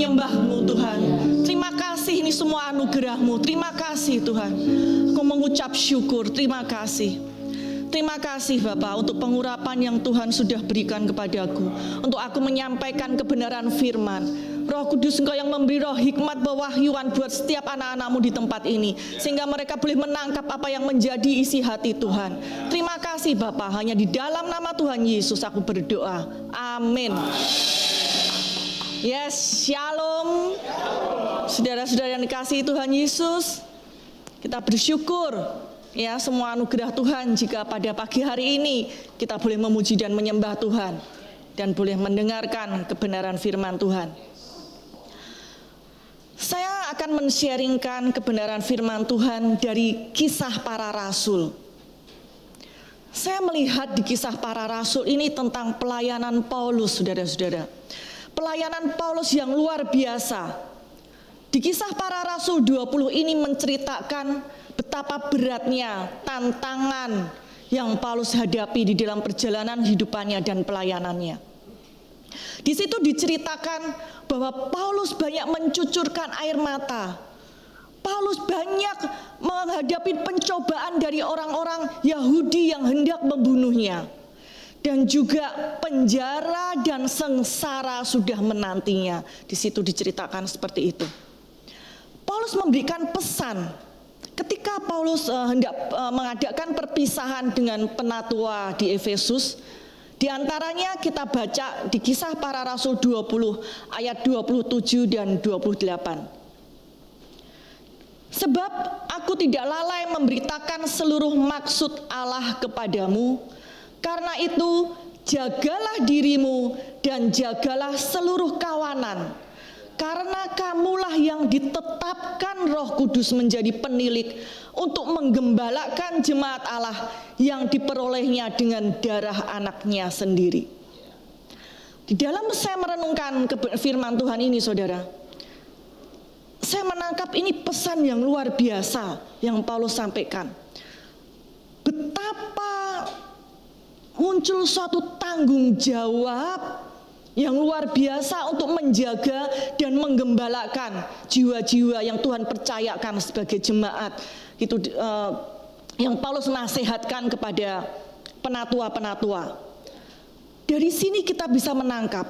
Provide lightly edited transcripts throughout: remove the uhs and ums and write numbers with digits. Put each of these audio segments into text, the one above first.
menyembah-Mu Tuhan. Terima kasih, ini semua anugerah-Mu. Terima kasih Tuhan. Aku mengucap syukur, terima kasih. Terima kasih Bapa untuk pengurapan yang Tuhan sudah berikan kepadaku, untuk aku menyampaikan kebenaran firman. Roh Kudus, Engkau yang memberi roh hikmat pewahyuan buat setiap anak-anak-Mu di tempat ini, sehingga mereka boleh menangkap apa yang menjadi isi hati Tuhan. Terima kasih Bapa, hanya di dalam nama Tuhan Yesus aku berdoa. Amin. Yes, shalom. Saudara-saudara yang dikasihi Tuhan Yesus, kita bersyukur ya semua anugerah Tuhan jika pada pagi hari ini kita boleh memuji dan menyembah Tuhan dan boleh mendengarkan kebenaran firman Tuhan. Saya akan men-sharingkan kebenaran firman Tuhan dari Kisah Para Rasul. Saya melihat di Kisah Para Rasul ini tentang pelayanan Paulus, saudara-saudara. Pelayanan Paulus yang luar biasa. Di Kisah Para Rasul 20 ini menceritakan betapa beratnya tantangan yang Paulus hadapi di dalam perjalanan hidupannya dan pelayanannya. Di situ diceritakan bahwa Paulus banyak mencucurkan air mata. Paulus banyak menghadapi pencobaan dari orang-orang Yahudi yang hendak membunuhnya. Dan juga penjara dan sengsara sudah menantinya. Di situ diceritakan seperti itu. Paulus memberikan pesan ketika Paulus hendak mengadakan perpisahan dengan penatua di Efesus. Di antaranya kita baca di Kisah Para Rasul 20 ayat 27 dan 28. Sebab aku tidak lalai memberitakan seluruh maksud Allah kepadamu. Karena itu jagalah dirimu dan jagalah seluruh kawanan. Karena kamulah yang ditetapkan Roh Kudus menjadi penilik untuk menggembalakan jemaat Allah yang diperolehnya dengan darah anaknya sendiri. Di dalam saya merenungkan firman Tuhan ini, saudara, saya menangkap ini pesan yang luar biasa yang Paulus sampaikan. Betapa muncul suatu tanggung jawab yang luar biasa untuk menjaga dan menggembalakan jiwa-jiwa yang Tuhan percayakan sebagai jemaat. Itu yang Paulus nasihatkan kepada penatua-penatua. Dari sini kita bisa menangkap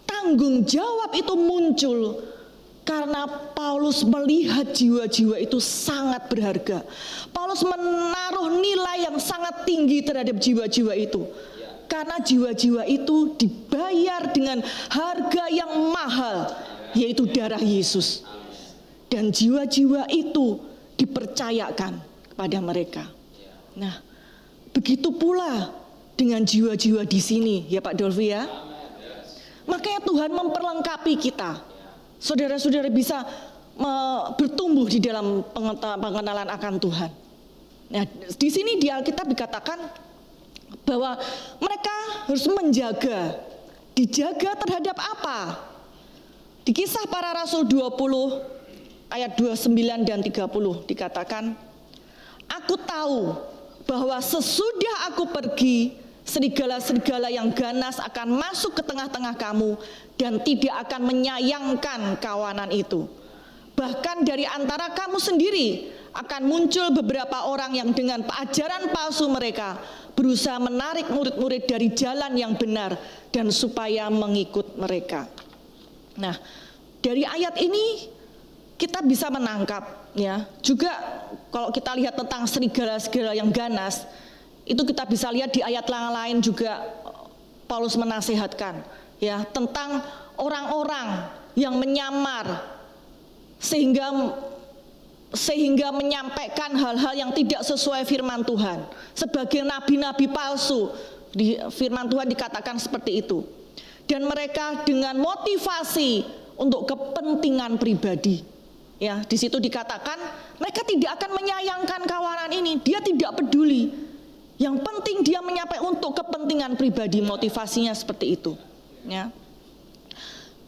tanggung jawab itu muncul karena Paulus melihat jiwa-jiwa itu sangat berharga. Paulus menaruh nilai yang sangat tinggi terhadap jiwa-jiwa itu. Karena jiwa-jiwa itu dibayar dengan harga yang mahal, yaitu darah Yesus. Dan jiwa-jiwa itu dipercayakan kepada mereka. Nah, begitu pula dengan jiwa-jiwa di sini, ya Pak Dolvi ya. Makanya Tuhan memperlengkapi kita. Saudara-saudara bisa bertumbuh di dalam pengenalan akan Tuhan. Nah, di sini di Alkitab dikatakan bahwa mereka harus menjaga. Dijaga terhadap apa? Di Kisah Para Rasul 20 ayat 29 dan 30 dikatakan, aku tahu bahwa sesudah aku pergi, serigala-serigala yang ganas akan masuk ke tengah-tengah kamu dan tidak akan menyayangkan kawanan itu. Bahkan dari antara kamu sendiri akan muncul beberapa orang yang dengan ajaran palsu mereka berusaha menarik murid-murid dari jalan yang benar dan supaya mengikut mereka. Nah, dari ayat ini kita bisa menangkap ya. Juga kalau kita lihat tentang serigala-serigala yang ganas, itu kita bisa lihat di ayat lain juga Paulus menasihatkan ya tentang orang-orang yang menyamar sehingga menyampaikan hal-hal yang tidak sesuai firman Tuhan sebagai nabi-nabi palsu. Di firman Tuhan dikatakan seperti itu. Dan mereka dengan motivasi untuk kepentingan pribadi. Ya, di situ dikatakan mereka tidak akan menyayangkan kawanan ini, dia tidak peduli. Yang penting dia menyampaikan untuk kepentingan pribadi, motivasinya seperti itu. Ya.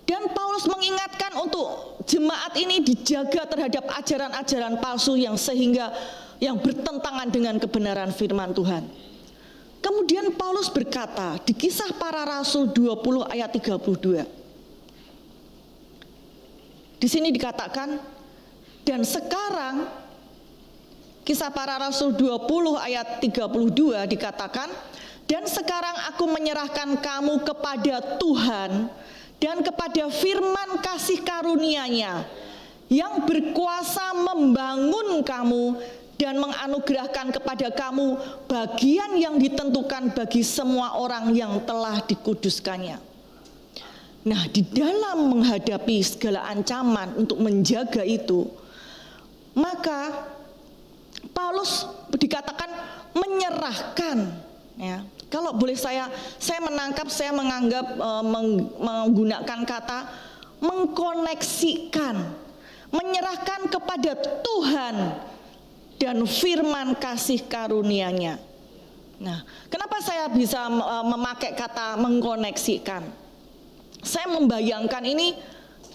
Dan Paulus mengingatkan untuk jemaat ini dijaga terhadap ajaran-ajaran palsu yang bertentangan dengan kebenaran firman Tuhan. Kemudian Paulus berkata di Kisah Para Rasul 20 ayat 32. Di sini dikatakan, dan sekarang, Kisah Para Rasul 20 ayat 32 dikatakan, dan sekarang aku menyerahkan kamu kepada Tuhan dan kepada firman kasih karunia-Nya yang berkuasa membangun kamu dan menganugerahkan kepada kamu bagian yang ditentukan bagi semua orang yang telah dikuduskannya. Nah, di dalam menghadapi segala ancaman untuk menjaga itu, maka Paulus dikatakan menyerahkan, ya. Kalau boleh saya menganggap menggunakan kata mengkoneksikan, menyerahkan kepada Tuhan dan firman kasih karunia-Nya. Nah, kenapa saya bisa memakai kata mengkoneksikan? Saya membayangkan ini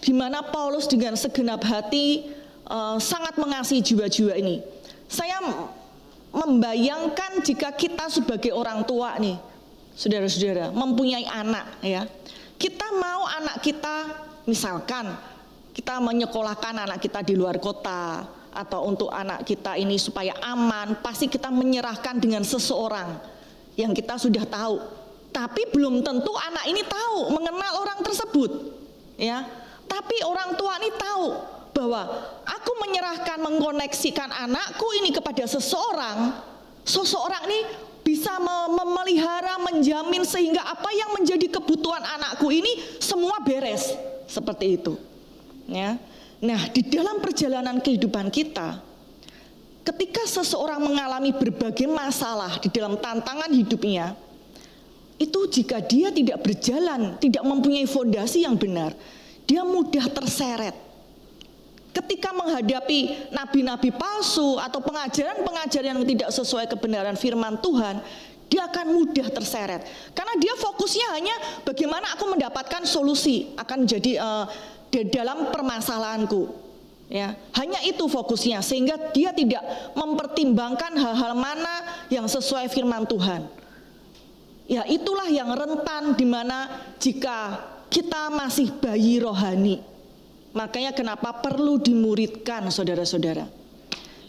di mana Paulus dengan segenap hati sangat mengasihi jiwa-jiwa ini. Saya membayangkan jika kita sebagai orang tua nih, saudara-saudara, mempunyai anak, ya. Kita mau anak kita, misalkan kita menyekolahkan anak kita di luar kota, atau untuk anak kita ini supaya aman, pasti kita menyerahkan dengan seseorang yang kita sudah tahu. Tapi belum tentu anak ini tahu, mengenal orang tersebut, ya. Tapi orang tua ini tahu bahwa aku menyerahkan, mengkoneksikan anakku ini kepada seseorang ini bisa memelihara, menjamin sehingga apa yang menjadi kebutuhan anakku ini semua beres, seperti itu, ya. Nah, di dalam perjalanan kehidupan kita, ketika seseorang mengalami berbagai masalah di dalam tantangan hidupnya, itu jika dia tidak berjalan, tidak mempunyai fondasi yang benar, dia mudah terseret. Ketika menghadapi nabi-nabi palsu atau pengajaran-pengajaran yang tidak sesuai kebenaran firman Tuhan, dia akan mudah terseret. Karena dia fokusnya hanya bagaimana aku mendapatkan solusi akan jadi di dalam permasalahanku. Ya, hanya itu fokusnya, sehingga dia tidak mempertimbangkan hal-hal mana yang sesuai firman Tuhan. Ya, itulah yang rentan di mana jika kita masih bayi rohani. Makanya kenapa perlu dimuridkan, saudara-saudara.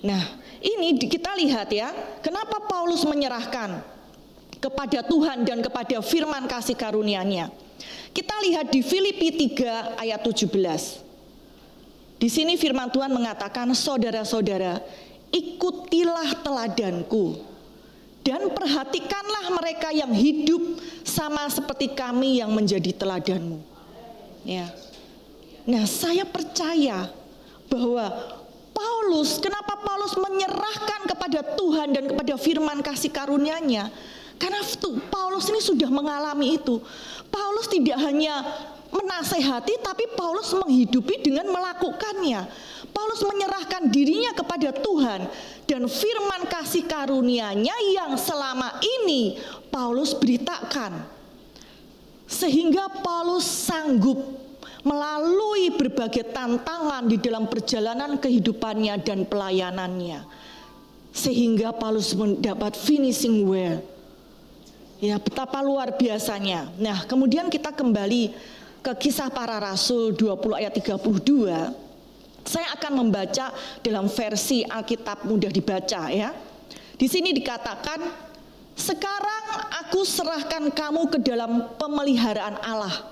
Nah, ini kita lihat ya, kenapa Paulus menyerahkan kepada Tuhan dan kepada firman kasih karunia-Nya. Kita lihat di Filipi 3 ayat 17. Di sini firman Tuhan mengatakan, saudara-saudara, ikutilah teladanku dan perhatikanlah mereka yang hidup sama seperti kami yang menjadi teladanmu. Ya. Nah, saya percaya bahwa kenapa Paulus menyerahkan kepada Tuhan dan kepada firman kasih karunia-Nya? Karena Paulus ini sudah mengalami itu. Paulus tidak hanya menasehati, tapi Paulus menghidupi dengan melakukannya. Paulus menyerahkan dirinya kepada Tuhan dan firman kasih karunia-Nya yang selama ini Paulus beritakan. Sehingga Paulus sanggup melalui berbagai tantangan di dalam perjalanan kehidupannya dan pelayanannya. Sehingga Paulus mendapat finishing well. Ya, betapa luar biasanya. Nah, kemudian kita kembali ke Kisah Para Rasul 20 ayat 32. Saya akan membaca dalam versi Alkitab mudah dibaca ya. Di sini dikatakan, sekarang aku serahkan kamu ke dalam pemeliharaan Allah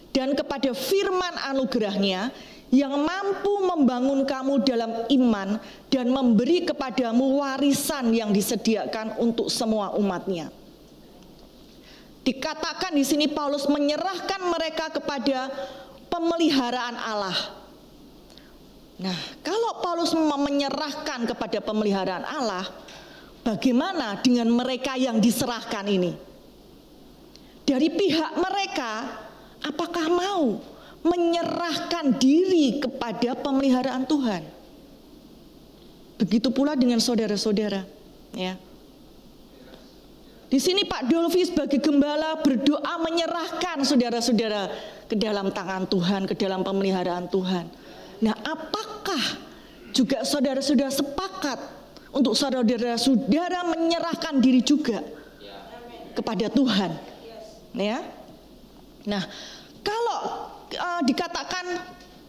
dan kepada firman anugerahnya yang mampu membangun kamu dalam iman dan memberi kepadamu warisan yang disediakan untuk semua umatnya. Dikatakan di sini Paulus menyerahkan mereka kepada pemeliharaan Allah. Nah, kalau Paulus menyerahkan kepada pemeliharaan Allah, bagaimana dengan mereka yang diserahkan ini? Dari pihak mereka, apakah mau menyerahkan diri kepada pemeliharaan Tuhan? Begitu pula dengan saudara-saudara, ya. Di sini Pak Dolfi sebagai gembala berdoa menyerahkan saudara-saudara ke dalam tangan Tuhan, ke dalam pemeliharaan Tuhan. Nah, apakah juga saudara-saudara sepakat untuk saudara-saudara menyerahkan diri juga kepada Tuhan? Ya. Nah, kalau dikatakan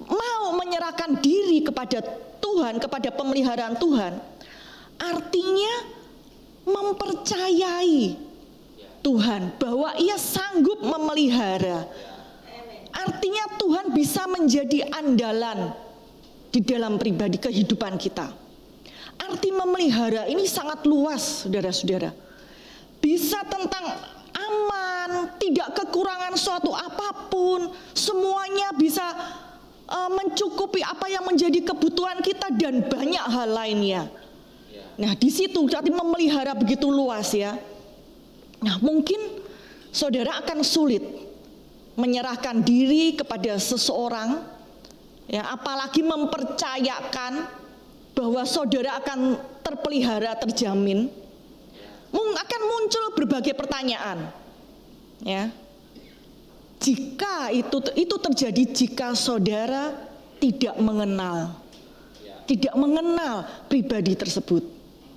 mau menyerahkan diri kepada Tuhan, kepada pemeliharaan Tuhan, artinya mempercayai Tuhan bahwa Ia sanggup memelihara. Artinya Tuhan bisa menjadi andalan di dalam pribadi kehidupan kita. Arti memelihara ini sangat luas, saudara-saudara. Bisa tentang aman, tidak kekurangan suatu apapun, semuanya bisa mencukupi apa yang menjadi kebutuhan kita dan banyak hal lainnya. Nah, di situ berarti memelihara begitu luas ya. Nah, mungkin saudara akan sulit menyerahkan diri kepada seseorang, ya, apalagi mempercayakan bahwa saudara akan terpelihara, terjamin. Akan muncul berbagai pertanyaan, ya. Jika itu terjadi jika saudara tidak mengenal pribadi tersebut,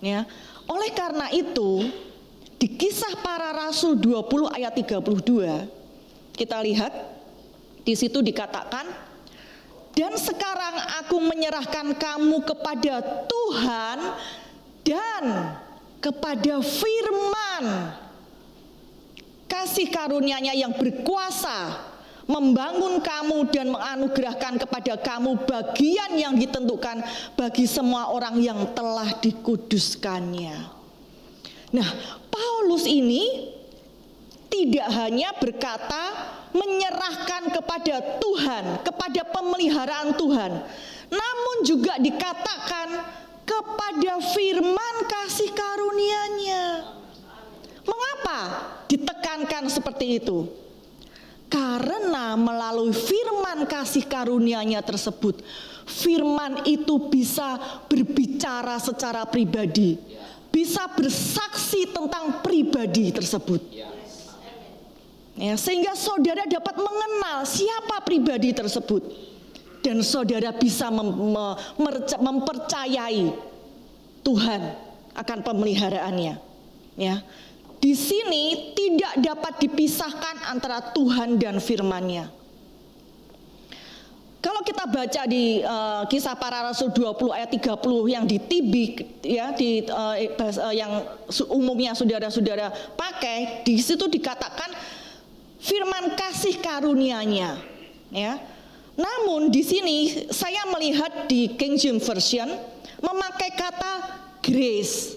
ya. Oleh karena itu, di Kisah Para Rasul 20 ayat 32, kita lihat di situ dikatakan, dan sekarang aku menyerahkan kamu kepada Tuhan dan kepada firman kasih karunia-Nya yang berkuasa membangun kamu dan menganugerahkan kepada kamu bagian yang ditentukan bagi semua orang yang telah dikuduskannya. Nah, Paulus ini tidak hanya berkata menyerahkan kepada Tuhan, kepada pemeliharaan Tuhan, namun juga dikatakan kepada firman kasih karunia-Nya. Mengapa ditekankan seperti itu? Karena melalui firman kasih karunia-Nya tersebut, firman itu bisa berbicara secara pribadi, bisa bersaksi tentang pribadi tersebut. Ya, sehingga saudara dapat mengenal siapa pribadi tersebut, dan saudara bisa mempercayai Tuhan akan pemeliharaannya. Ya, di sini tidak dapat dipisahkan antara Tuhan dan firman-Nya. Kalau kita baca di Kisah Para Rasul 20 ayat 30 yang di TB, ya, yang umumnya saudara-saudara pakai, di situ dikatakan firman kasih karunia-Nya, ya. Namun di sini saya melihat di King James Version memakai kata grace,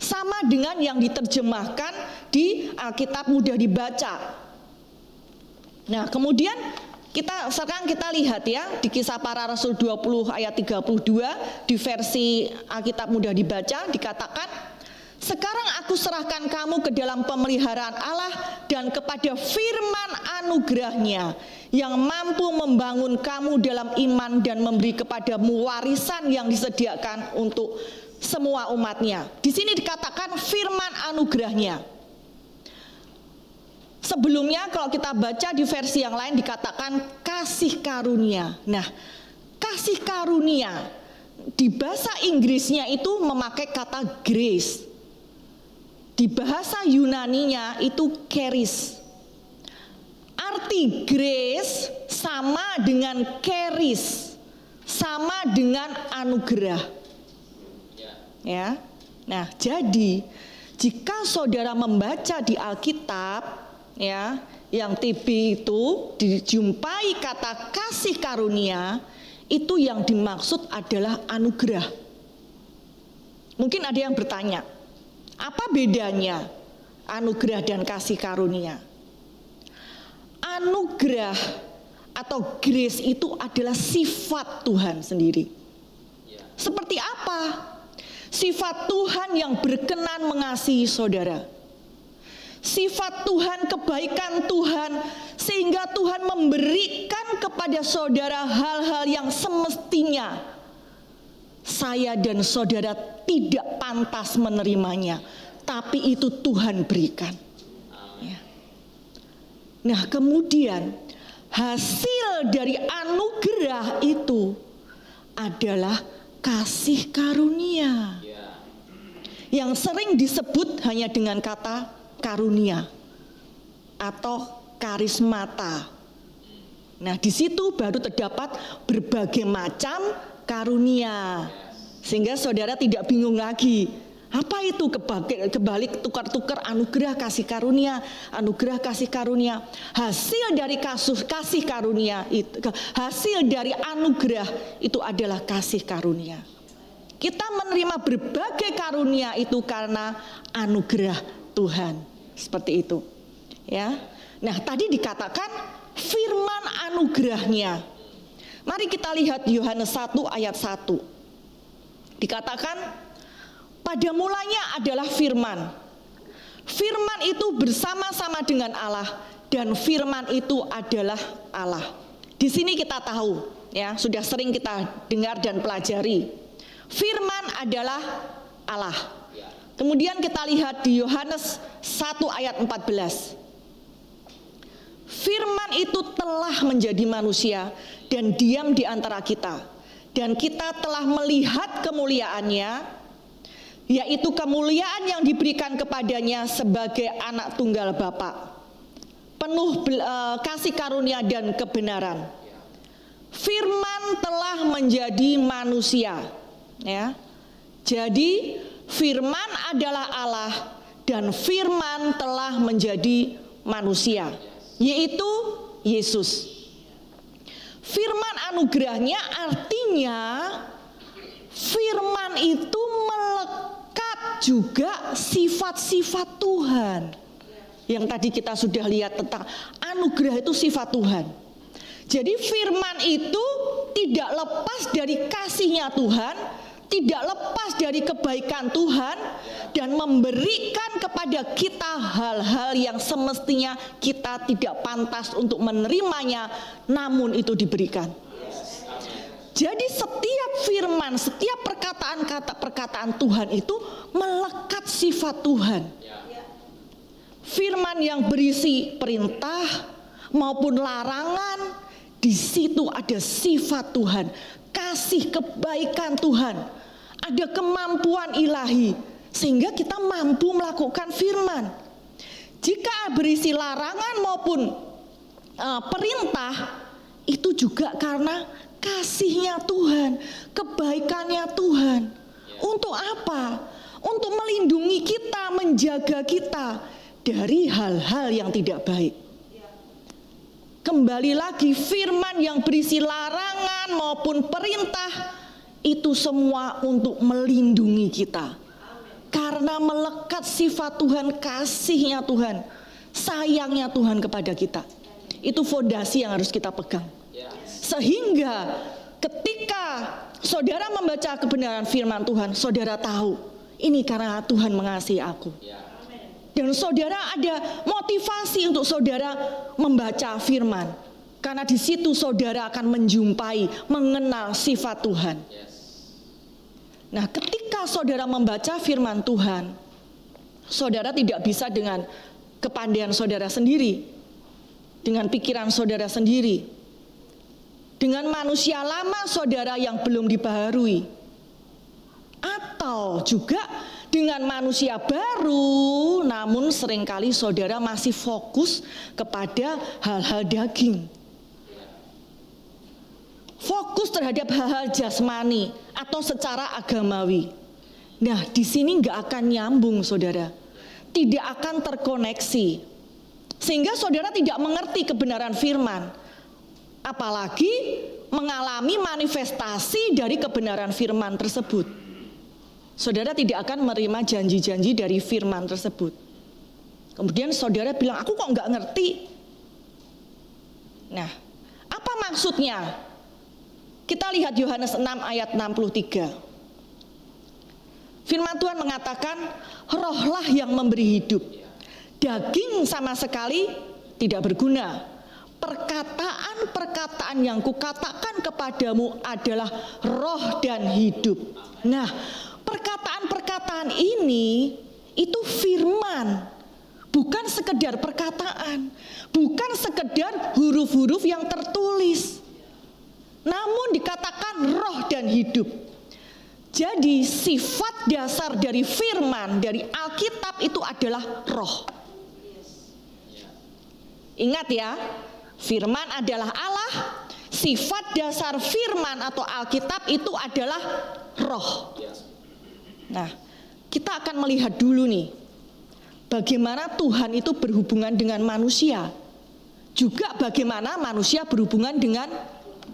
sama dengan yang diterjemahkan di Alkitab Mudah Dibaca. Nah, kemudian sekarang kita lihat ya di Kisah Para Rasul 20 ayat 32 di versi Alkitab Mudah Dibaca dikatakan, sekarang aku serahkan kamu ke dalam pemeliharaan Allah dan kepada firman anugerah-Nya yang mampu membangun kamu dalam iman dan memberi kepadamu warisan yang disediakan untuk semua umat-Nya. Di sini dikatakan firman anugerah-Nya. Sebelumnya kalau kita baca di versi yang lain dikatakan kasih karunia. Nah, kasih karunia di bahasa Inggrisnya itu memakai kata grace. Di bahasa Yunaninya itu charis. Arti grace sama dengan charis, sama dengan anugerah. Ya. Nah, jadi jika saudara membaca di Alkitab, ya, yang TB itu dijumpai kata kasih karunia, itu yang dimaksud adalah anugerah. Mungkin ada yang bertanya, apa bedanya anugerah dan kasih karunia? Anugerah atau grace itu adalah sifat Tuhan sendiri. Seperti apa? Sifat Tuhan yang berkenan mengasihi saudara. Sifat Tuhan, kebaikan Tuhan, sehingga Tuhan memberikan kepada saudara hal-hal yang semestinya saya dan saudara tidak pantas menerimanya, tapi itu Tuhan berikan. Ya. Nah, kemudian hasil dari anugerah itu adalah kasih karunia, yang sering disebut hanya dengan kata karunia atau karismata. Nah, di situ baru terdapat berbagai macam karunia. Sehingga saudara tidak bingung lagi. Apa itu kebalik tukar-tukar anugerah kasih karunia, anugerah kasih karunia. Hasil dari kasih karunia itu, hasil dari anugerah itu adalah kasih karunia. Kita menerima berbagai karunia itu karena anugerah Tuhan. Seperti itu. Ya. Nah, tadi dikatakan firman anugerahnya. Mari kita lihat Yohanes 1 ayat 1. Dikatakan, pada mulanya adalah firman. Firman itu bersama-sama dengan Allah dan firman itu adalah Allah. Di sini kita tahu, ya, sudah sering kita dengar dan pelajari. Firman adalah Allah. Kemudian kita lihat di Yohanes 1 ayat 14. Firman itu telah menjadi manusia dan diam di antara kita. Dan kita telah melihat kemuliaannya, yaitu kemuliaan yang diberikan kepadanya sebagai anak tunggal Bapa, penuh kasih karunia dan kebenaran. Firman telah menjadi manusia, ya. Jadi firman adalah Allah dan firman telah menjadi manusia, yaitu Yesus. Firman anugerahnya artinya firman itu melekat juga sifat-sifat Tuhan. Yang tadi kita sudah lihat tentang anugerah itu sifat Tuhan. Jadi firman itu tidak lepas dari kasihnya Tuhan, tidak lepas dari kebaikan Tuhan, dan memberikan kepada kita hal-hal yang semestinya kita tidak pantas untuk menerimanya, namun itu diberikan. Jadi setiap firman, setiap perkataan Tuhan itu melekat sifat Tuhan. Firman yang berisi perintah maupun larangan, di situ ada sifat Tuhan, kasih kebaikan Tuhan, ada kemampuan ilahi, sehingga kita mampu melakukan firman. Jika berisi larangan maupun perintah, itu juga karena kasihnya Tuhan, kebaikannya Tuhan. Untuk apa? Untuk melindungi kita, menjaga kita dari hal-hal yang tidak baik. Kembali lagi, firman yang berisi larangan maupun perintah itu semua untuk melindungi kita. Karena melekat sifat Tuhan, kasihnya Tuhan, sayangnya Tuhan kepada kita. Itu fondasi yang harus kita pegang. Sehingga ketika saudara membaca kebenaran firman Tuhan, saudara tahu ini karena Tuhan mengasihi aku. Dan saudara ada motivasi untuk saudara membaca firman. Karena di situ saudara akan menjumpai, mengenal sifat Tuhan. Nah, ketika saudara membaca firman Tuhan, saudara tidak bisa dengan kepandaian saudara sendiri, dengan pikiran saudara sendiri, dengan manusia lama saudara yang belum dibaharui, atau juga dengan manusia baru, namun seringkali saudara masih fokus kepada hal-hal daging, fokus terhadap hal-hal jasmani atau secara agamawi. Nah, di sini nggak akan nyambung, saudara, tidak akan terkoneksi, sehingga saudara tidak mengerti kebenaran firman, apalagi mengalami manifestasi dari kebenaran firman tersebut. Saudara tidak akan menerima janji-janji dari firman tersebut. Kemudian saudara bilang, aku kok nggak ngerti. Nah, apa maksudnya? Kita lihat Yohanes 6 ayat 63. Firman Tuhan mengatakan, rohlah yang memberi hidup. Daging sama sekali tidak berguna. Perkataan-perkataan yang kukatakan kepadamu adalah roh dan hidup. Nah, perkataan-perkataan ini itu firman, bukan sekedar perkataan, bukan sekedar huruf-huruf yang tertulis, namun dikatakan roh dan hidup. Jadi sifat dasar dari firman, dari Alkitab itu adalah roh. Ingat ya, Firman adalah Allah. Sifat dasar firman atau Alkitab itu adalah roh. Nah, kita akan melihat dulu nih, bagaimana Tuhan itu berhubungan dengan manusia, juga bagaimana manusia berhubungan dengan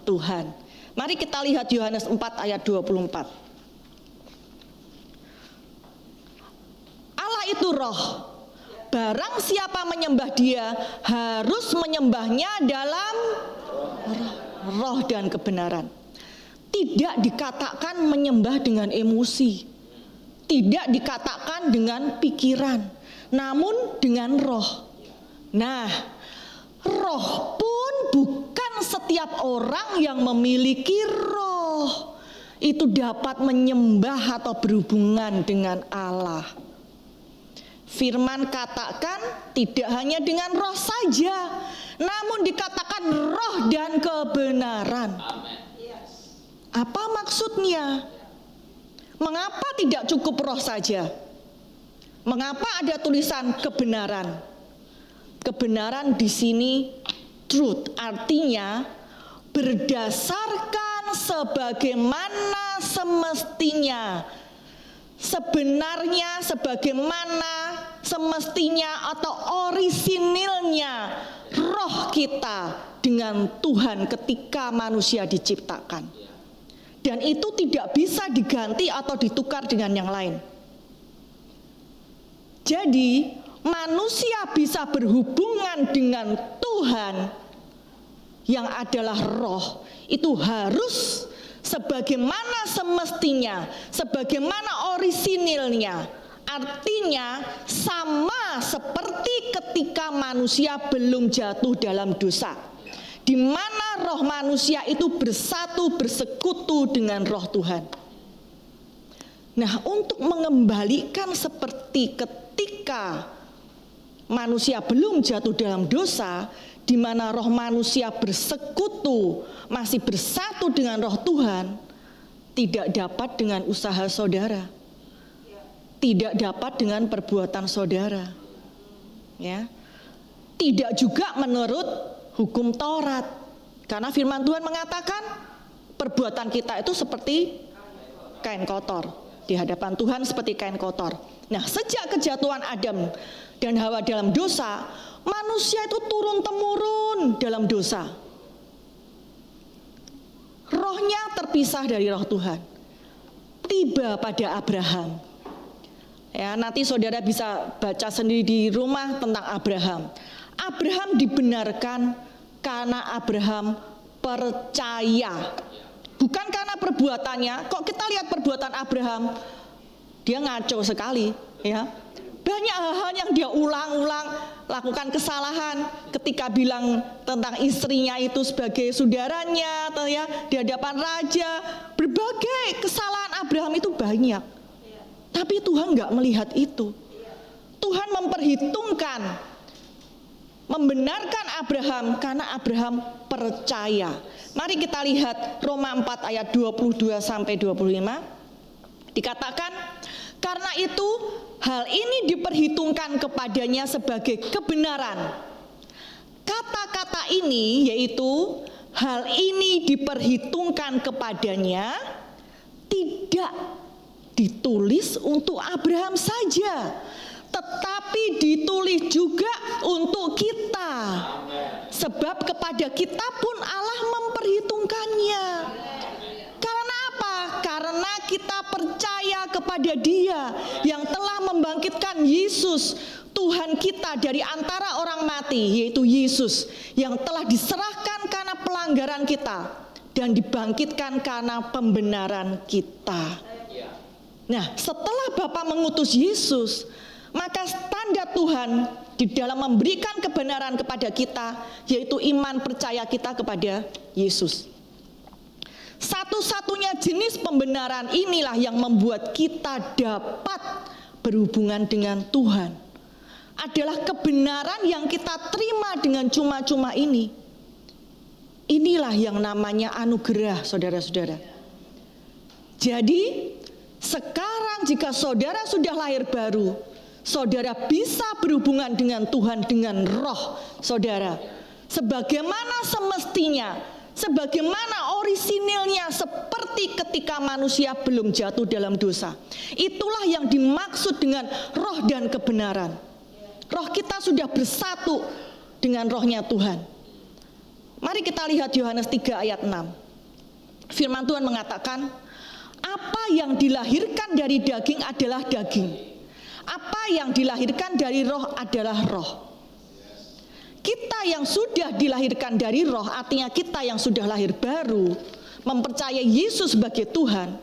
Tuhan. Mari kita lihat Yohanes 4 ayat 24. Allah itu roh. Barang siapa menyembah dia harus menyembahnya dalam roh dan kebenaran. Tidak dikatakan menyembah dengan emosi, tidak dikatakan dengan pikiran, namun dengan roh. Nah, roh pun bukan setiap orang yang memiliki roh itu dapat menyembah atau berhubungan dengan Allah. Firman katakan tidak hanya dengan roh saja, namun dikatakan roh dan kebenaran. Apa maksudnya? Mengapa tidak cukup roh saja? Mengapa ada tulisan kebenaran? Kebenaran di sini truth, artinya berdasarkan sebagaimana semestinya. Sebenarnya, sebagaimana semestinya atau orisinilnya roh kita dengan Tuhan ketika manusia diciptakan. Dan itu tidak bisa diganti atau ditukar dengan yang lain. Jadi manusia bisa berhubungan dengan Tuhan yang adalah roh itu harus sebagaimana semestinya, sebagaimana orisinilnya. Artinya sama seperti ketika manusia belum jatuh dalam dosa, di mana roh manusia itu bersatu, bersekutu dengan roh Tuhan. Nah, untuk mengembalikan seperti ketika manusia belum jatuh dalam dosa, di mana roh manusia bersekutu, masih bersatu dengan roh Tuhan, tidak dapat dengan usaha saudara, tidak dapat dengan perbuatan saudara, ya, tidak juga menurut hukum Taurat, karena firman Tuhan mengatakan perbuatan kita itu seperti kain kotor di hadapan Tuhan, seperti kain kotor. Nah, sejak kejatuhan Adam dan Hawa dalam dosa, manusia itu turun-temurun dalam dosa. Rohnya terpisah dari roh Tuhan. Tiba pada Abraham. Ya, nanti saudara bisa baca sendiri di rumah tentang Abraham. Abraham dibenarkan karena Abraham percaya. Bukan karena perbuatannya. Kok kita lihat perbuatan Abraham, dia ngaco sekali, ya. Banyak hal-hal yang dia ulang-ulang lakukan kesalahan ketika bilang tentang istrinya itu sebagai saudaranya, ya, di hadapan raja. Berbagai kesalahan Abraham itu banyak. Tapi Tuhan nggak melihat itu. Tuhan memperhitungkan, membenarkan Abraham karena Abraham percaya. Mari kita lihat Roma 4 ayat 22 sampai 25. Dikatakan, karena itu hal ini diperhitungkan kepadanya sebagai kebenaran. Kata-kata ini yaitu hal ini diperhitungkan kepadanya tidak ditulis untuk Abraham saja, tetapi ditulis juga untuk kita. Sebab kepada kita pun Allah memperhitungkannya. Karena apa? Karena kita percaya kepada Dia yang telah membangkitkan Yesus, Tuhan kita dari antara orang mati, yaitu Yesus yang telah diserahkan karena pelanggaran kita dan dibangkitkan karena pembenaran kita. Nah, setelah Bapa mengutus Yesus, maka tanda Tuhan di dalam memberikan kebenaran kepada kita, yaitu iman percaya kita kepada Yesus. Satu-satunya jenis pembenaran inilah yang membuat kita dapat berhubungan dengan Tuhan. Adalah kebenaran yang kita terima dengan cuma-cuma ini. Inilah yang namanya anugerah, saudara-saudara. Jadi, sekarang jika saudara sudah lahir baru, saudara bisa berhubungan dengan Tuhan dengan roh saudara. sebagaimana semestinya, sebagaimana orisinilnya, seperti ketika manusia belum jatuh dalam dosa. Itulah yang dimaksud dengan roh dan kebenaran. Roh kita sudah bersatu dengan rohnya Tuhan. Mari kita lihat Yohanes 3 ayat 6. Firman Tuhan mengatakan, apa yang dilahirkan dari daging adalah daging, apa yang dilahirkan dari roh adalah roh. Kita yang sudah dilahirkan dari roh, artinya kita yang sudah lahir baru, mempercayai Yesus sebagai Tuhan,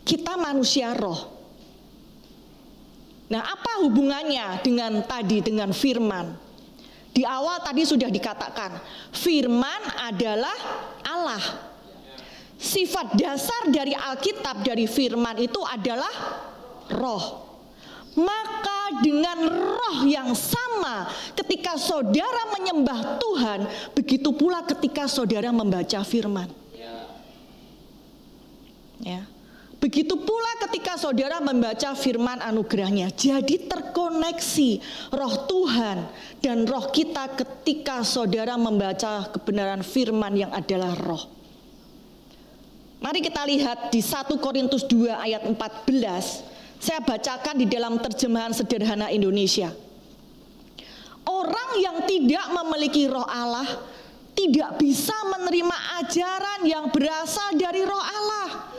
kita manusia roh. Nah, apa hubungannya dengan firman? Di awal tadi sudah dikatakan, firman adalah Allah. Sifat dasar dari Alkitab, dari firman itu adalah roh. Maka dengan roh yang sama, ketika saudara menyembah Tuhan, begitu pula ketika saudara membaca firman. Ya. Begitu pula ketika saudara membaca firman anugerahnya. Jadi terkoneksi roh Tuhan dan roh kita ketika saudara membaca kebenaran firman yang adalah roh. Mari kita lihat di 1 Korintus 2 ayat 14. Saya bacakan di dalam terjemahan sederhana Indonesia. Orang yang tidak memiliki roh Allah tidak bisa menerima ajaran yang berasal dari roh Allah.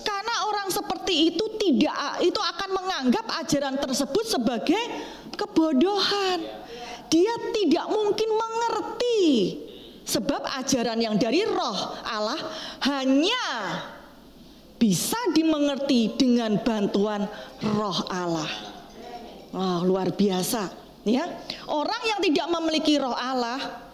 Karena orang seperti itu akan menganggap ajaran tersebut sebagai kebodohan. Dia tidak mungkin mengerti. Sebab ajaran yang dari roh Allah hanya bisa dimengerti dengan bantuan roh Allah. Wah, luar biasa, ya. Orang yang tidak memiliki roh Allah,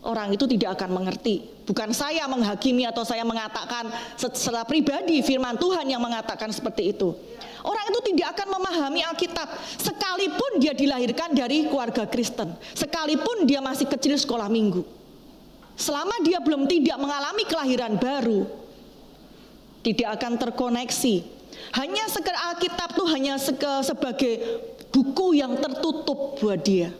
orang itu tidak akan mengerti. Bukan saya menghakimi atau saya mengatakan secara pribadi, firman Tuhan yang mengatakan seperti itu. Orang itu tidak akan memahami Alkitab, sekalipun dia dilahirkan dari keluarga Kristen, sekalipun dia masih kecil sekolah minggu. Selama dia belum tidak mengalami kelahiran baru, tidak akan terkoneksi. Hanya sekedar Alkitab itu hanya sebagai buku yang tertutup buat dia.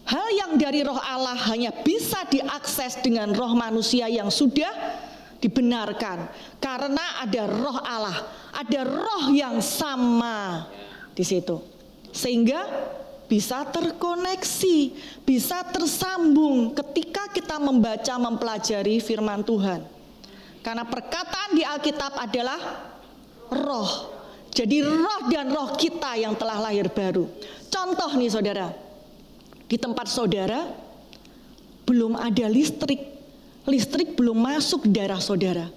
Hal yang dari roh Allah hanya bisa diakses dengan roh manusia yang sudah dibenarkan. Karena ada roh Allah, ada roh yang sama di situ. Sehingga bisa terkoneksi, bisa tersambung ketika kita membaca, mempelajari firman Tuhan. Karena perkataan di Alkitab adalah roh. Jadi roh dan roh kita yang telah lahir baru. Contoh nih saudara, di tempat saudara belum ada listrik. Listrik belum masuk daerah saudara.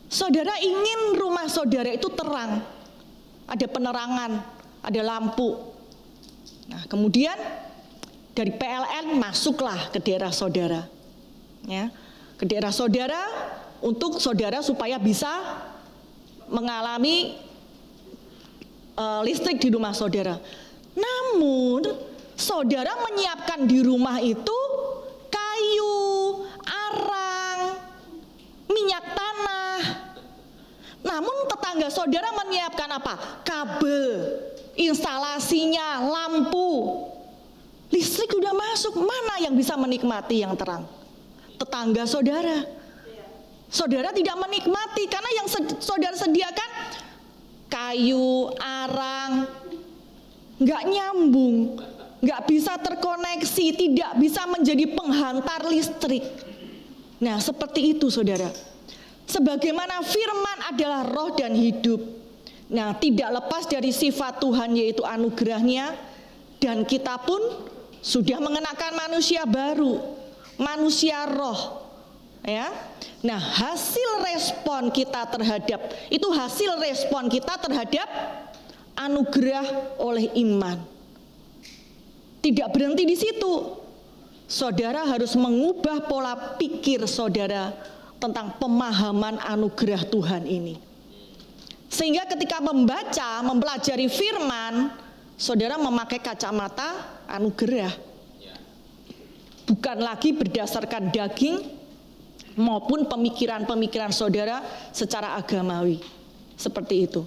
Saudara ingin rumah saudara itu terang, ada penerangan, ada lampu. Nah, kemudian dari PLN masuklah ke daerah saudara. Ya, ke daerah saudara untuk saudara supaya bisa mengalami listrik di rumah saudara. Namun saudara menyiapkan di rumah itu kayu, arang, minyak tanah. Namun tetangga saudara menyiapkan apa? Kabel, instalasinya, lampu. Listrik sudah masuk, mana yang bisa menikmati yang terang? Tetangga saudara. Saudara tidak menikmati karena yang saudara sediakan kayu, arang, nggak nyambung, nggak bisa terkoneksi, tidak bisa menjadi penghantar listrik. Nah, seperti itu saudara. Sebagaimana firman adalah roh dan hidup. Nah, tidak lepas dari sifat Tuhan yaitu anugerahnya, dan kita pun sudah mengenakan manusia baru, manusia roh. Ya. Nah, hasil respon kita terhadap anugerah oleh iman. Tidak berhenti di situ. Saudara harus mengubah pola pikir saudara tentang pemahaman anugerah Tuhan ini. Sehingga ketika mempelajari firman, saudara memakai kacamata anugerah. Bukan lagi berdasarkan daging maupun pemikiran-pemikiran saudara secara agamawi. Seperti itu.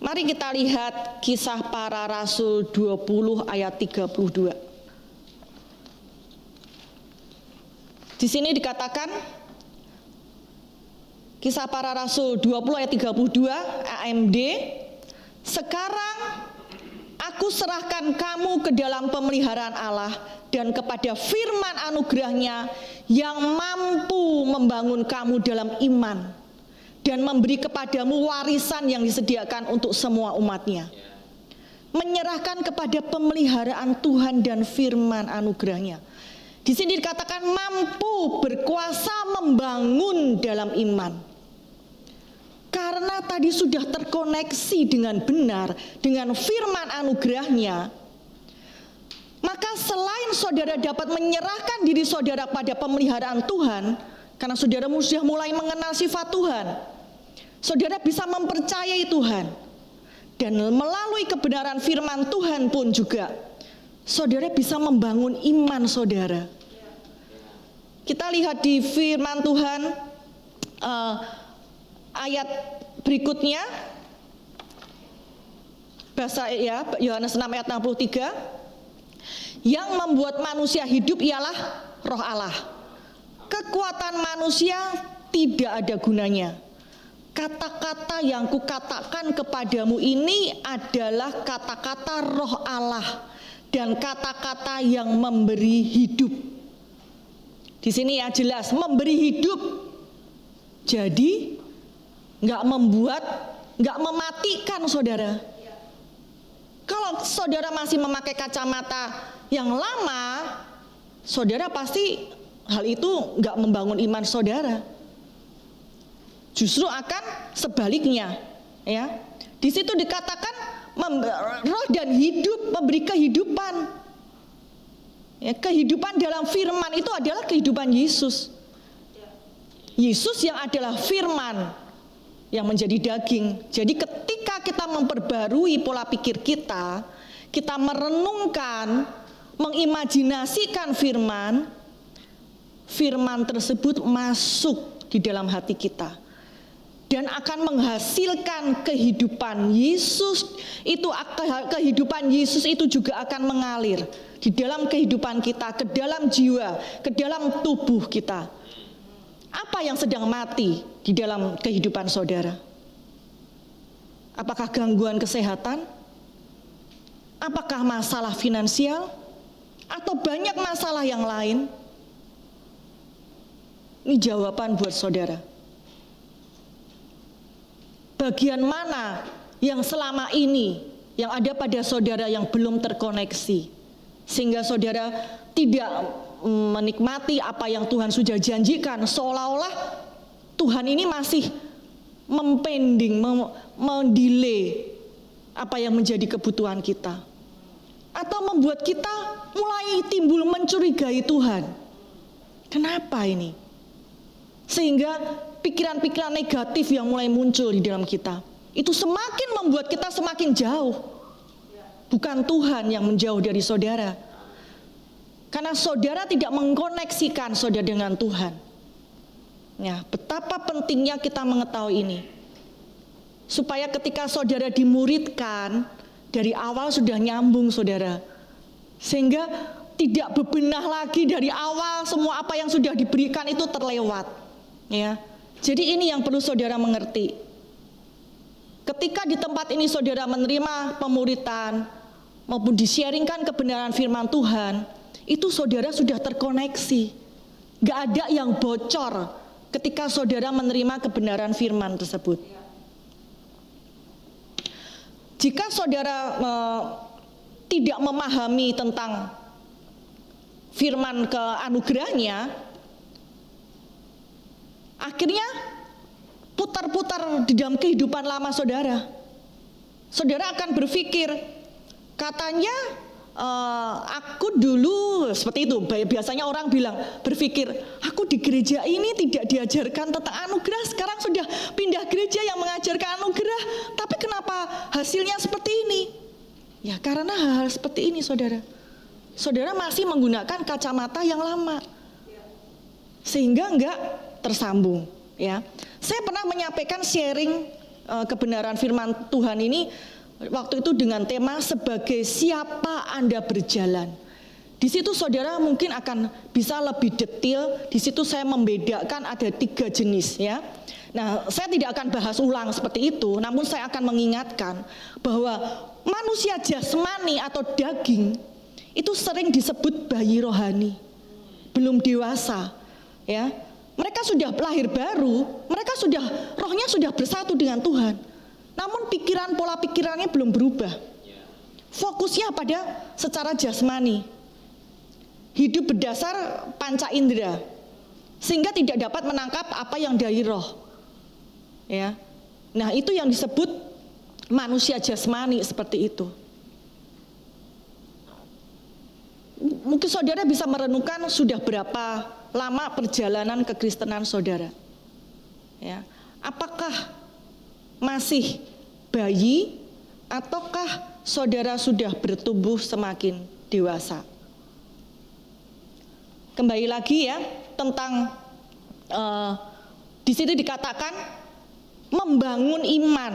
Mari kita lihat Kisah Para Rasul 20 ayat 32. Di sini dikatakan Kisah Para Rasul 20 ayat 32 AMD, sekarang aku serahkan kamu ke dalam pemeliharaan Allah dan kepada firman anugerahnya yang mampu membangun kamu dalam iman dan memberi kepadamu warisan yang disediakan untuk semua umatnya. Menyerahkan kepada pemeliharaan Tuhan dan firman anugerahnya. Di sini dikatakan mampu berkuasa membangun dalam iman. Karena tadi sudah terkoneksi dengan benar dengan firman anugerahnya, maka selain saudara dapat menyerahkan diri saudara pada pemeliharaan Tuhan, karena saudara sudah mulai mengenal sifat Tuhan, saudara bisa mempercayai Tuhan, dan melalui kebenaran firman Tuhan pun juga saudara bisa membangun iman saudara. Kita lihat di firman Tuhan ayat berikutnya, bahasa ya Yohanes 6 ayat 63, yang membuat manusia hidup ialah Roh Allah. Kekuatan manusia tidak ada gunanya. Kata-kata yang kukatakan kepadamu ini adalah kata-kata Roh Allah dan kata-kata yang memberi hidup. Di sini ya jelas memberi hidup. Jadi nggak membuat, nggak mematikan saudara. Kalau saudara masih memakai kacamata yang lama, saudara pasti hal itu nggak membangun iman saudara. Justru akan sebaliknya, ya. Di situ dikatakan roh dan hidup, memberi kehidupan. Ya, kehidupan dalam firman itu adalah kehidupan Yesus. Yesus yang adalah firman yang menjadi daging. Jadi ketika kita memperbarui pola pikir kita merenungkan, mengimajinasikan firman, firman tersebut masuk di dalam hati kita dan akan menghasilkan kehidupan Yesus. Kehidupan Yesus itu juga akan mengalir di dalam kehidupan kita, ke dalam jiwa, ke dalam tubuh kita. Apa yang sedang mati di dalam kehidupan saudara? Apakah gangguan kesehatan? Apakah masalah finansial? Atau banyak masalah yang lain? Ini jawaban buat saudara. Bagian mana yang selama ini yang ada pada saudara yang belum terkoneksi, sehingga saudara tidak menikmati apa yang Tuhan sudah janjikan, seolah-olah Tuhan ini masih mempending, mendelay apa yang menjadi kebutuhan kita, atau membuat kita mulai timbul mencurigai Tuhan. Kenapa ini? Sehingga pikiran-pikiran negatif yang mulai muncul di dalam kita itu semakin membuat kita semakin jauh. Bukan Tuhan yang menjauh dari saudara, karena saudara tidak mengkoneksikan saudara dengan Tuhan. Ya, betapa pentingnya kita mengetahui ini, supaya ketika saudara dimuridkan dari awal sudah nyambung saudara, sehingga tidak bebenah lagi dari awal, semua apa yang sudah diberikan itu terlewat. Ya, jadi ini yang perlu saudara mengerti. Ketika di tempat ini saudara menerima pemuritan maupun di-sharingkan kebenaran firman Tuhan, itu saudara sudah terkoneksi. Gak ada yang bocor ketika saudara menerima kebenaran firman tersebut. Jika saudara tidak memahami tentang firman anugerahnya, akhirnya putar-putar di dalam kehidupan lama saudara. Saudara akan berpikir, katanya aku dulu seperti itu. Biasanya orang berpikir, aku di gereja ini tidak diajarkan tentang anugerah, sekarang sudah pindah gereja yang mengajarkan anugerah, tapi kenapa hasilnya seperti ini? Ya karena hal-hal seperti ini saudara. Saudara masih menggunakan kacamata yang lama, sehingga enggak tersambung. Ya, saya pernah menyampaikan sharing kebenaran firman Tuhan ini waktu itu dengan tema sebagai siapa Anda berjalan. Di situ saudara mungkin akan bisa lebih detail. Di situ saya membedakan ada 3 jenis ya. Nah, saya tidak akan bahas ulang seperti itu, namun saya akan mengingatkan bahwa manusia jasmani atau daging itu sering disebut bayi rohani, belum dewasa ya. Mereka sudah lahir baru, mereka sudah rohnya sudah bersatu dengan Tuhan. Namun pikiran, pola pikirannya belum berubah. Fokusnya pada secara jasmani. Hidup berdasar panca indera, sehingga tidak dapat menangkap apa yang dari roh. Ya. Nah, itu yang disebut manusia jasmani seperti itu. Mungkin saudara bisa merenungkan sudah berapa lama perjalanan kekristenan saudara. Ya. Apakah masih bayi ataukah saudara sudah bertumbuh semakin dewasa? Kembali lagi ya tentang di sini dikatakan membangun iman,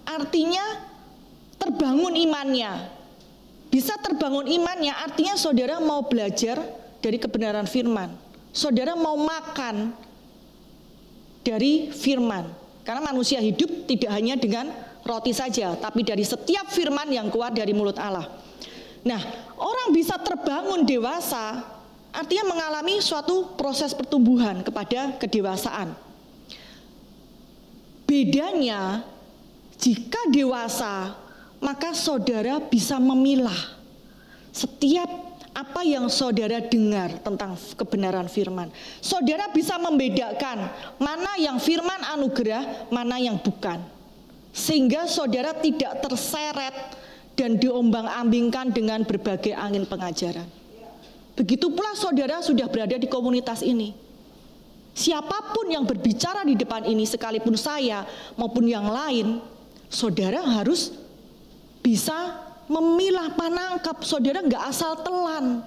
artinya terbangun imannya. Bisa terbangun imannya artinya saudara mau belajar dari kebenaran firman. Saudara mau makan dari firman. Karena manusia hidup tidak hanya dengan roti saja, tapi dari setiap firman yang keluar dari mulut Allah. Nah, orang bisa terbangun dewasa artinya mengalami suatu proses pertumbuhan kepada kedewasaan. Bedanya, jika dewasa, maka saudara bisa memilah setiap apa yang saudara dengar tentang kebenaran firman. Saudara bisa membedakan mana yang firman anugerah, mana yang bukan. Sehingga saudara tidak terseret dan diombang-ambingkan dengan berbagai angin pengajaran. Begitu pula saudara sudah berada di komunitas ini. Siapapun yang berbicara di depan ini, sekalipun saya maupun yang lain, saudara harus bisa memilah, menangkap. Saudara nggak asal telan.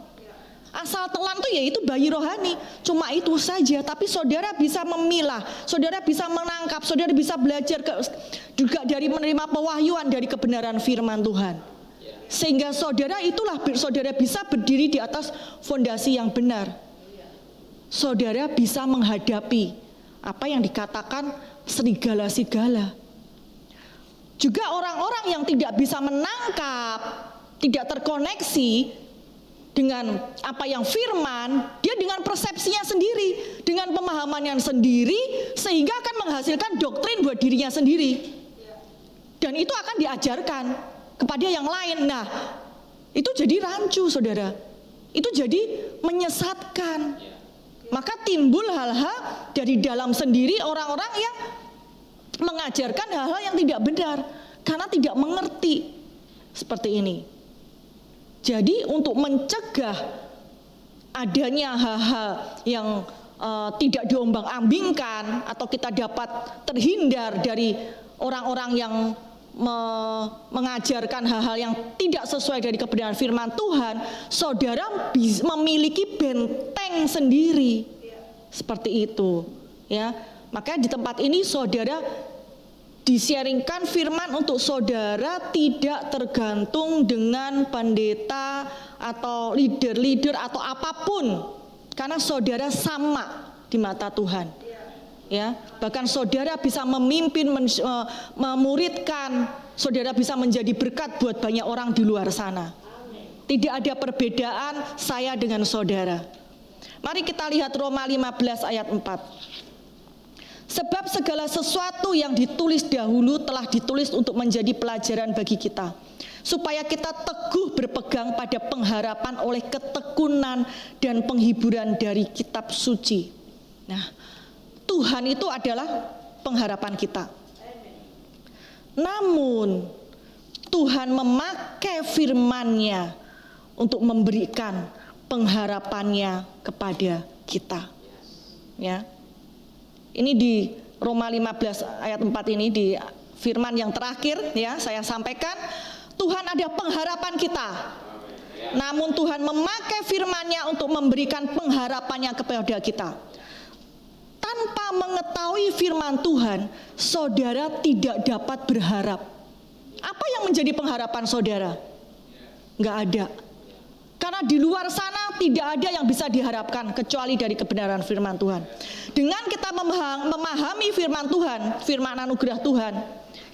Asal telan itu yaitu bayi rohani, cuma itu saja. Tapi saudara bisa memilah, saudara bisa menangkap, saudara bisa belajar juga dari menerima pewahyuan dari kebenaran firman Tuhan. Sehingga saudara bisa berdiri di atas fondasi yang benar. Saudara bisa menghadapi apa yang dikatakan serigala-serigala. Juga orang-orang yang tidak bisa menangkap, tidak terkoneksi dengan apa yang firman, dia dengan persepsinya sendiri, dengan pemahamannya sendiri, sehingga akan menghasilkan doktrin buat dirinya sendiri. Dan itu akan diajarkan kepada yang lain. Nah, itu jadi rancu saudara. Itu jadi menyesatkan. Maka timbul hal-hal dari dalam sendiri orang-orang yang mengajarkan hal-hal yang tidak benar karena tidak mengerti seperti ini. Jadi untuk mencegah adanya hal-hal yang tidak diombang-ambingkan atau kita dapat terhindar dari orang-orang yang mengajarkan hal-hal yang tidak sesuai dari kebenaran firman Tuhan, saudara memiliki benteng sendiri seperti itu ya. Maka di tempat ini saudara di-sharingkan firman untuk saudara tidak tergantung dengan pendeta atau leader-leader atau apapun, karena saudara sama di mata Tuhan. Ya, bahkan saudara bisa memimpin, memuridkan, saudara bisa menjadi berkat buat banyak orang di luar sana. Tidak ada perbedaan saya dengan saudara. Mari kita lihat Roma 15 ayat 4. Sebab segala sesuatu yang ditulis dahulu telah ditulis untuk menjadi pelajaran bagi kita, supaya kita teguh berpegang pada pengharapan oleh ketekunan dan penghiburan dari kitab suci. Nah, Tuhan itu adalah pengharapan kita. Namun Tuhan memakai firman-Nya untuk memberikan pengharapannya kepada kita. Ya. Ini di Roma 15 ayat 4 ini di firman yang terakhir ya saya sampaikan, Tuhan ada pengharapan kita. Namun Tuhan memakai firman-Nya untuk memberikan pengharapannya kepada kita. Tanpa mengetahui firman Tuhan, saudara tidak dapat berharap. Apa yang menjadi pengharapan saudara? Enggak ada. Karena di luar sana tidak ada yang bisa diharapkan kecuali dari kebenaran firman Tuhan. Dengan kita memahami firman Tuhan, firman anugerah Tuhan,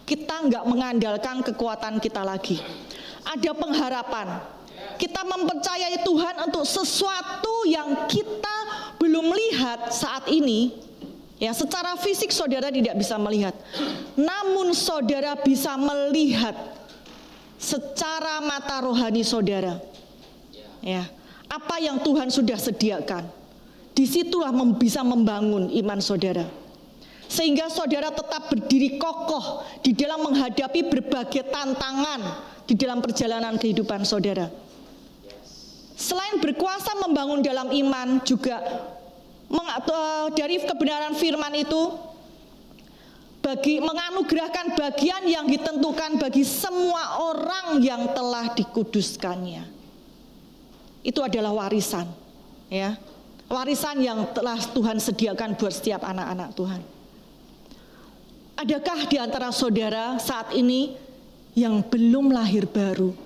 kita nggak mengandalkan kekuatan kita lagi. Ada pengharapan. Kita mempercayai Tuhan untuk sesuatu yang kita belum lihat saat ini. Ya, secara fisik saudara tidak bisa melihat. Namun saudara bisa melihat secara mata rohani saudara. Ya, apa yang Tuhan sudah sediakan. Disitulah bisa membangun iman saudara. Sehingga saudara tetap berdiri kokoh di dalam menghadapi berbagai tantangan di dalam perjalanan kehidupan saudara. Selain berkuasa membangun dalam iman, juga dari kebenaran firman itu menganugerahkan bagian yang ditentukan bagi semua orang yang telah dikuduskannya. Itu adalah warisan, ya. Warisan yang telah Tuhan sediakan buat setiap anak-anak Tuhan. Adakah di antara saudara saat ini yang belum lahir baru,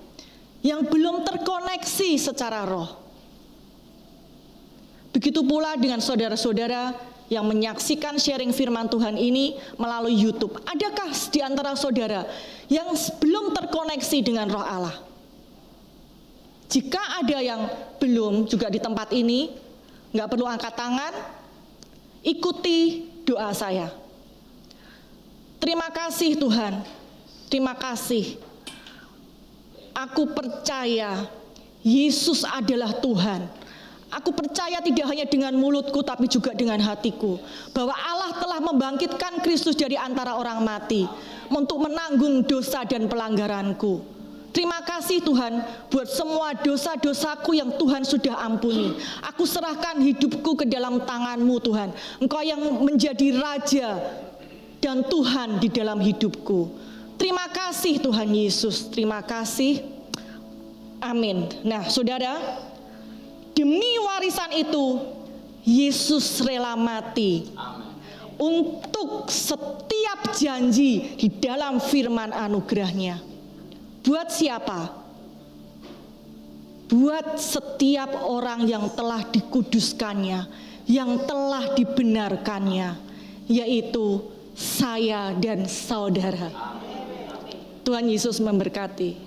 yang belum terkoneksi secara roh? Begitu pula dengan saudara-saudara yang menyaksikan sharing firman Tuhan ini melalui YouTube. Adakah di antara saudara yang belum terkoneksi dengan roh Allah? Jika ada yang belum juga di tempat ini, nggak perlu angkat tangan, ikuti doa saya. Terima kasih Tuhan, terima kasih. Aku percaya Yesus adalah Tuhan. Aku percaya tidak hanya dengan mulutku tapi juga dengan hatiku, bahwa Allah telah membangkitkan Kristus dari antara orang mati untuk menanggung dosa dan pelanggaranku. Terima kasih Tuhan buat semua dosa-dosaku yang Tuhan sudah ampuni. Aku serahkan hidupku ke dalam tangan-Mu Tuhan. Engkau yang menjadi Raja dan Tuhan di dalam hidupku. Terima kasih Tuhan Yesus, terima kasih. Amin. Nah saudara, demi warisan itu Yesus rela mati. Amen. Untuk setiap janji di dalam firman anugerahnya. Buat siapa? Buat setiap orang yang telah dikuduskannya, yang telah dibenarkannya, yaitu saya dan saudara. Tuhan Yesus memberkati.